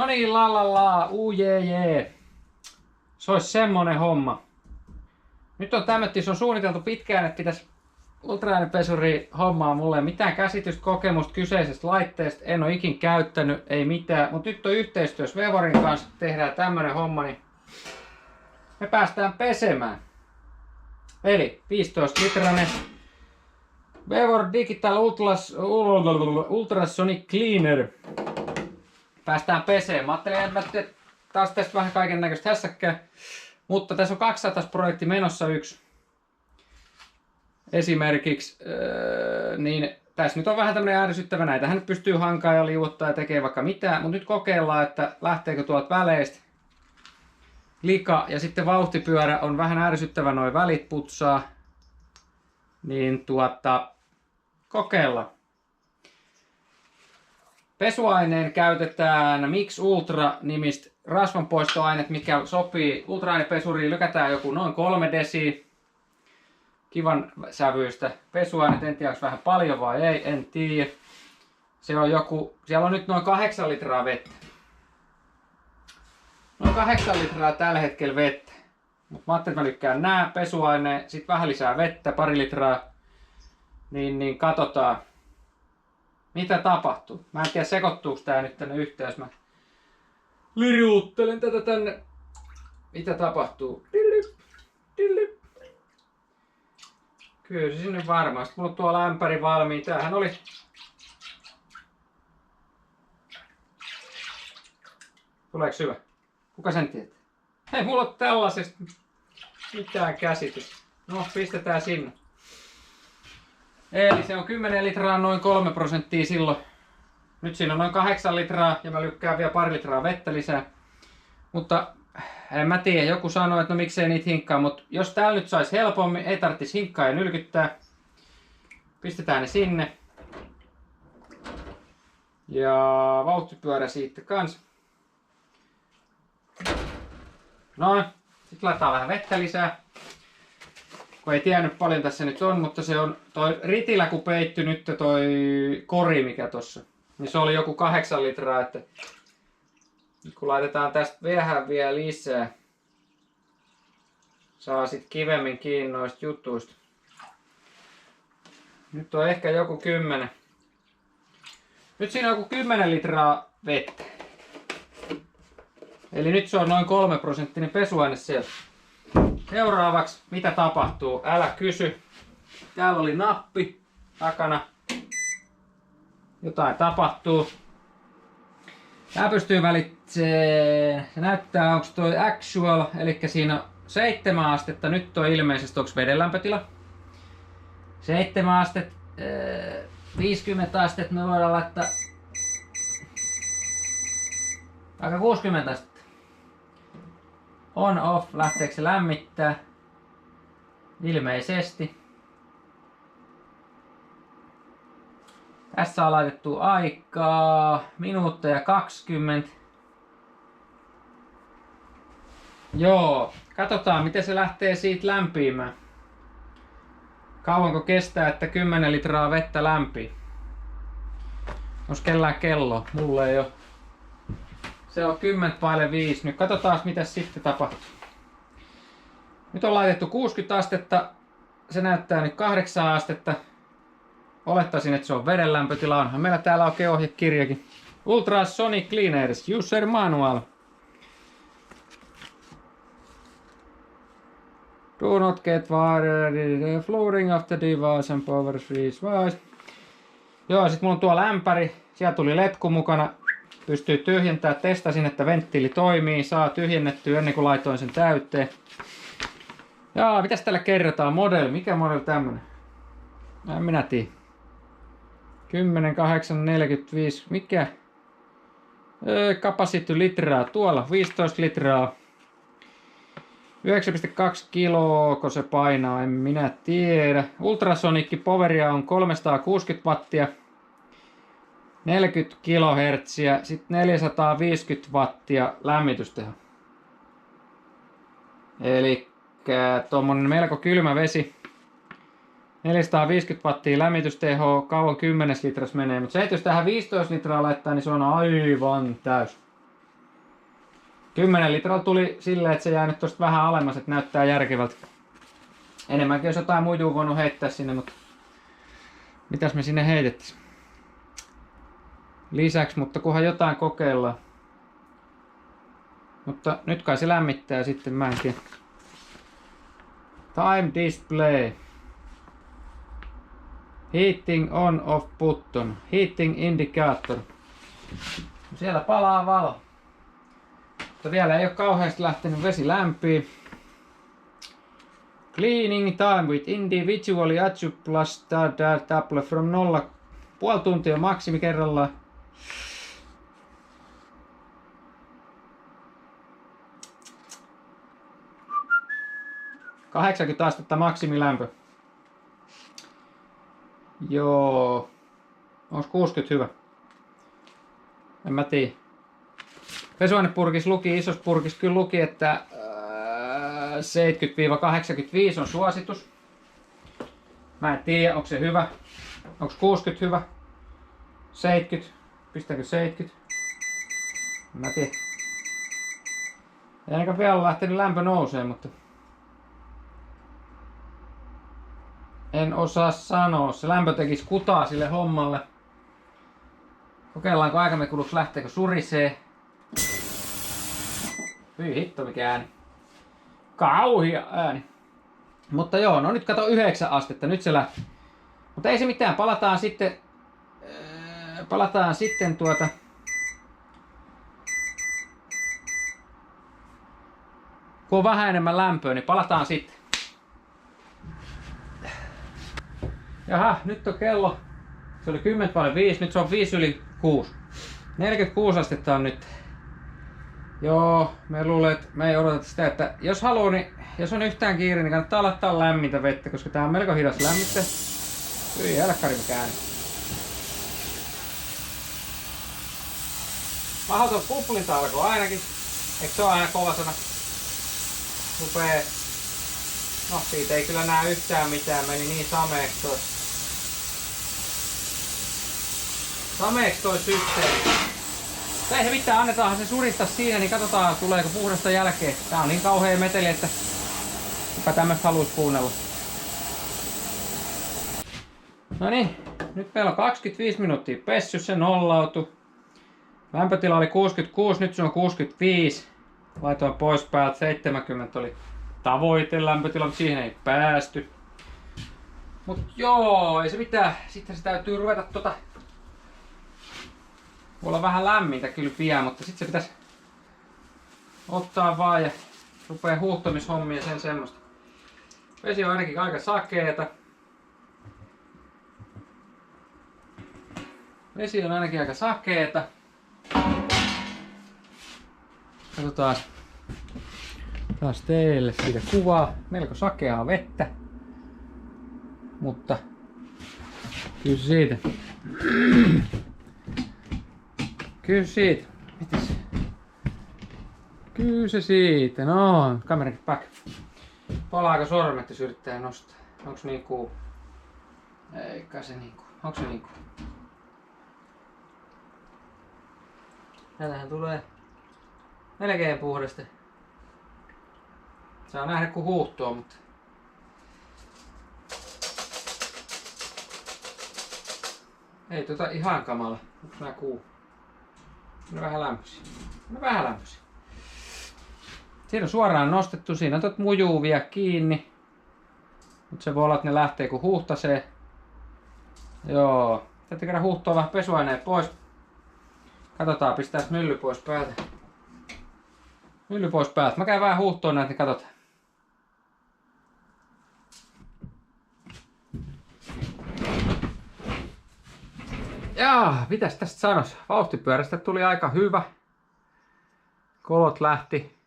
No niin, jee. Se olisi semmonen homma. Nyt on tämmötti, se on suunniteltu pitkään, että pitäisi ultraäänipesuri hommaa mulle. Mitään käsitystä, kokemusta kyseisestä laitteesta en ole ikin käyttänyt, ei mitään. Mutta nyt on yhteistyössä Vevorin kanssa, tehdään tämmönen homma, niin me päästään pesemään. Eli 15 litranen Vevor Digital Ultrasonic Cleaner. Päästään peseen. Mä ajattelin, että taas tästä vähän kaiken näköistä hässäkkää. Mutta tässä on 200 projekti menossa yksi. Esimerkiksi, niin tässä nyt on vähän tämmönen ärsyttävä. Näitähän nyt pystyy hankaa ja liuottaa ja tekee vaikka mitään. Mutta nyt kokeillaan, että lähteekö tuolta väleistä lika ja sitten vauhtipyörä on vähän ärsyttävä, noin välit putsaa. Niin kokeillaan. Pesuaineen käytetään Mix Ultra nimistä rasvanpoistoainet, mikä sopii ultraäänipesuriin. Lykätään joku noin 3 desi. Kivan sävyistä pesuainet, en tiedä onko vähän paljon vai ei, en tiedä. Siellä on nyt noin 8 litraa vettä. Noin 8 litraa tällä hetkellä vettä. Mutta mä ajattelin, että mä lykkään nää pesuaineen, sit vähän lisää vettä, 2 litraa. Niin katsotaan, mitä tapahtuu. Mä en tiedä sekoittuuko tää nyt tänne yhteen, jos mä liriuttelen tätä tänne. Mitä tapahtuu? Kyllä se sinne varmasti. Mulla on tuolla ämpäri valmiin. Tämähän oli... Tuleeko hyvä? Kuka sen tietää? Ei mulla ole tällaisesta mitään käsitystä. No, pistetään sinne. Eli se on 10 litraa, noin 3% silloin. Nyt siinä on noin 8 litraa ja mä lykkään vielä 2 litraa vettä lisää. Mutta en mä tiedä, joku sanoi, että no miksei niitä hinkkaa, mutta jos täällä nyt saisi helpommin, ei tarvitsisi hinkkaa ja nylkyttää. Pistetään ne sinne. Ja vauhtipyörä siitä kans. Noin, sitten laitetaan vähän vettä lisää. Kun ei tiennyt paljon tässä nyt on, mutta se on toi ritilä kun peitty nyt toi kori mikä tossa. Niin se oli joku 8 litraa, että nyt kun laitetaan tästä vähän vielä lisää, saa sit kivemmin kiinni noista jutuista. Nyt on ehkä joku 10. Nyt siinä on joku 10 litraa vettä. Eli nyt se on noin 3% pesuaine siellä. Seuraavaksi, mitä tapahtuu? Älä kysy. Täällä oli nappi takana. Jotain tapahtuu. Tää pystyy valitsemaan. Se näyttää, onko toi actual, eli siinä on 7 astetta. Nyt on ilmeisesti, onko vedenlämpötila? 7 astetta. 50 astetta me voidaan laittaa. Aika 60 astetta. On off, lähteekö se lämmittää? Ilmeisesti. Tässä on laitettu aikaa minuutteja 20. Joo, katsotaan miten se lähtee siitä lämpiämään. Kauanko kestää, että 10 litraa vettä lämpii? Onko kellään kello? Mulla ei oo. Se on 10:05. Nyt katsotaan mitä sitten tapahtuu. Nyt on laitettu 60 astetta. Se näyttää nyt 8 astetta. Olettaisin, että se on vedenlämpötila. Onhan meillä täällä oikein ohjekirjakin. Ultrasonic Cleaners User Manual. Do not get water the flooring of the device and power freeze. Joo, sit mulla on tuo lämpäri. Siellä tuli letku mukana. Pystyy tyhjentämään. Testasin, että venttiili toimii. Saa tyhjennettyä ennen kuin laitoin sen täyteen. Jaa, mitäs tällä kerrotaan? Model. Mikä model tämmönen? En minä tiedä. 10, 8, 45. Mikä? Capacity litraa. Tuolla 15 litraa. 9,2 kiloa, kun se painaa, en minä tiedä. Ultrasonikki poweria on 360 wattia. 40 kHz, sitten 450 wattia lämmitysteho. Eli tuommoinen melko kylmä vesi. 450 wattia lämmitysteho, kauan 10 litras menee. Mutta se, että jos tähän 15 litraa laittaa, niin se on aivan täys. 10 litralla tuli silleen, että se jää nyt tosta vähän alemmas, että näyttää järkevältä. Enemmänkin jos jotain mujua voinut heittää sinne, mutta mitäs me sinne heitettiin lisäksi, mutta kunhan jotain kokeillaan. Mutta nyt kai se lämmittää sitten, mä en tiedä. Time display. Heating on off button. Heating indicator. Siellä palaa valo. Mutta vielä ei ole kauheasti lähtenyt vesi lämpiä. Cleaning time with individually adjust plus table from 0,5 tuntia maksimi kerrallaan. – 80 astetta maksimilämpö. Joo. Onko 60 hyvä? En mä tiedä. Pesuainepurkissa luki, isossa purkissa kyllä luki, että 70-85 on suositus. Mä en tiedä, onko se hyvä. Onko 60 hyvä? 70? Pistääkö 70? En mä tiedä. Ei ainakaan vielä ole lähtenyt lämpö nousee, mutta en osaa sanoa. Se lämpö tekisi kutaa sille hommalle. Kokeillaanko aikamme kuluksi lähteekö surisee. Hyi hitto mikä ääni. Kauhia ääni. Mutta joo, no nyt kato 9 astetta. Nyt se lähti. Mutta ei se mitään. Palataan sitten kun on vähän enemmän lämpöä, niin palataan sitten. Jaha, nyt on kello. Se oli 10:05, nyt se on 5:06. 46 astetta on nyt. Joo, me luulen, että me ei odoteta sitä, että jos haluaa, niin jos on yhtään kiire, niin kannattaa laittaa lämmintä vettä, koska tää on melko hidas lämmitte. Hyi helkkari mikään. Mahdoton kuplinta alkoi ainakin. Eikö se ole aina kova sana? Rupee. No siitä ei kyllä näe yhtään mitään, meni niin sameeksi toi. Sameeksi toi systeemi. Ei se mitään, annetaanhan se surista siinä, niin katsotaan tuleeko puhdasta jälkeen. Tää on niin kauhea meteli, että kuka tämmöstä haluaisi kuunnella. No niin, nyt meillä on 25 minuuttia pessy, se nollautui. Lämpötila oli 66, nyt se on 65. Laitoin pois päältä, 70 oli tavoite lämpötila, mutta siihen ei päästy. Mut joo, ei se mitään. Sitten se täytyy ruveta voi olla vähän lämmintä kyllä pian, mutta sitten se pitäisi ottaa vaan ja rupee huuhtamishommia sen semmoista. Vesi on ainakin aika sakeeta. Vesi on ainakin aika sakeeta. Katsotaan taas teille siitä kuvaa. Melko sakeaa vettä. Mutta kyllä siitä. Kyllä siitä. Mites? Kyllä se siitä. No, kamerakin back. Palaako sormet, jos yrittää nostaa? Onks niinku... Eikä se niinku. Onks se niinku? Täällähän tulee melkein puhdasta. Saa nähdä kun huuhtoo, mutta... Ei ihan kamala. Onks nää kuu? No vähän lämpöisiä. No vähän lämpöisiä. Siinä on suoraan nostettu. Siinä on mujuu vielä kiinni. Mutta se voi olla, että ne lähtee kun huuhtasee. Joo. Täytyy käydä huuhtoa vähän pesuaineen pois. Katsotaan, pistää mylly pois päältä. Mylly pois päältä. Mä käyn vähän huuhtoon näitä, niin katsotaan. Jaa, mitäs tästä sanois? Vauhtipyörästä tuli aika hyvä. Kolot lähti.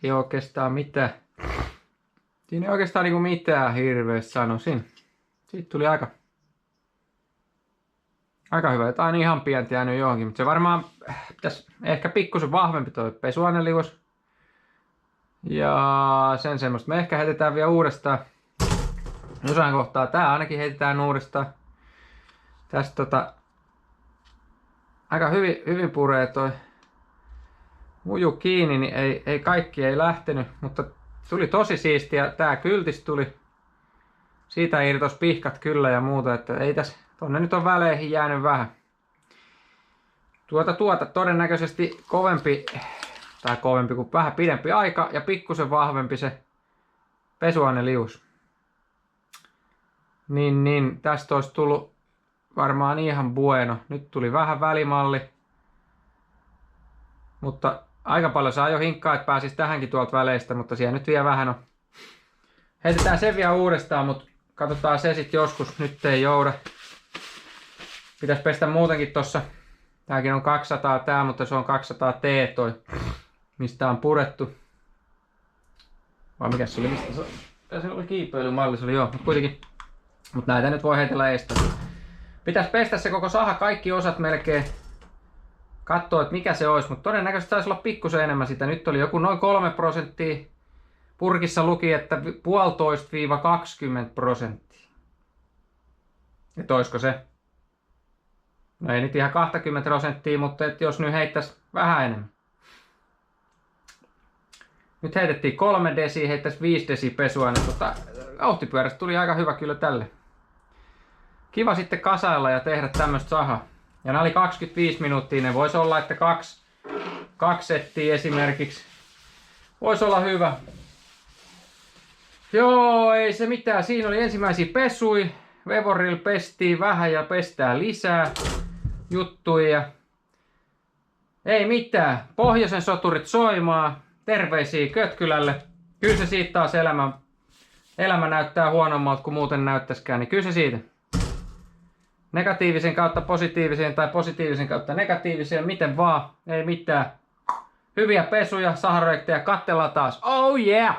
Ei oikeastaan mitään. Siinä ei oikeastaan niinku mitään hirveästi sanoisin. Siitä tuli aika hyvä. Jotain ihan pientä jäänyt johonkin, mutta se varmaan pitäisi ehkä pikkusen vahvempi toi pesuaineliuos. Ja sen semmoista. Me ehkä heitetään vielä uudestaan. Jossain kohtaa tää ainakin heitetään uudestaan. Tästä aika hyvin puree toi muju kiinni, niin ei kaikki ei lähtenyt, mutta tuli tosi siistiä. Tää kyltis tuli. Siitä irtos pihkat kyllä ja muuta, että ei tässä, tonne nyt on väleihin jäänyt vähän. Todennäköisesti kovempi kuin vähän pidempi aika ja pikkusen vahvempi se pesuainelius. Niin, tästä olisi tullut varmaan ihan bueno. Nyt tuli vähän välimalli. Mutta aika paljon saa jo hinkkaa, että pääsisi tähänkin tuolta väleistä, mutta siellä nyt vielä vähän on. Heitetään se vielä uudestaan, mutta katsotaan se sitten joskus. Nyt ei jouda. Pitäisi pestä muutenkin tossa. Tääkin on 200 tää, mutta se on 200 T toi, mistä on purettu. Vai mikä se oli? Mistä se oli kiipeilymalli? Se oli joo, mutta kuitenkin. Mutta näitä nyt voi heitellä eestä. Pitäisi pestä se koko saha, kaikki osat melkein. Katsoa, että mikä se olisi, mutta todennäköisesti saisi olla pikkusen enemmän sitä. Nyt oli joku noin 3%. Purkissa luki, että 1,5–20%. Että olisiko se? No ei nyt ihan 20%, mutta et jos nyt heittäisi vähän enemmän. Nyt heitettiin 3 desi, heittäisi 5 desi pesua, niin vauhtipyörästä tuli aika hyvä kyllä tälle. Kiva sitten kasailla ja tehdä tämmöistä sahaa. Ja nämä oli 25 minuuttia, ne voisi olla, että kaksi settiä esimerkiksi. Voisi olla hyvä. Joo, ei se mitään. Siinä oli ensimmäisiä pesui. Vevorilla pestiin vähän ja pestään lisää juttuja. Ei mitään. Pohjoisen soturit soimaa. Terveisiä Kötkylälle. Kyllä se siitä taas elämä näyttää huonommalta kuin muuten näyttäisikään. Niin kyllä se siitä. Negatiivisen kautta positiiviseen tai positiivisen kautta negatiiviseen. Miten vaan. Ei mitään. Hyviä pesuja, sahareikteja. Katsellaan taas. Oh yeah!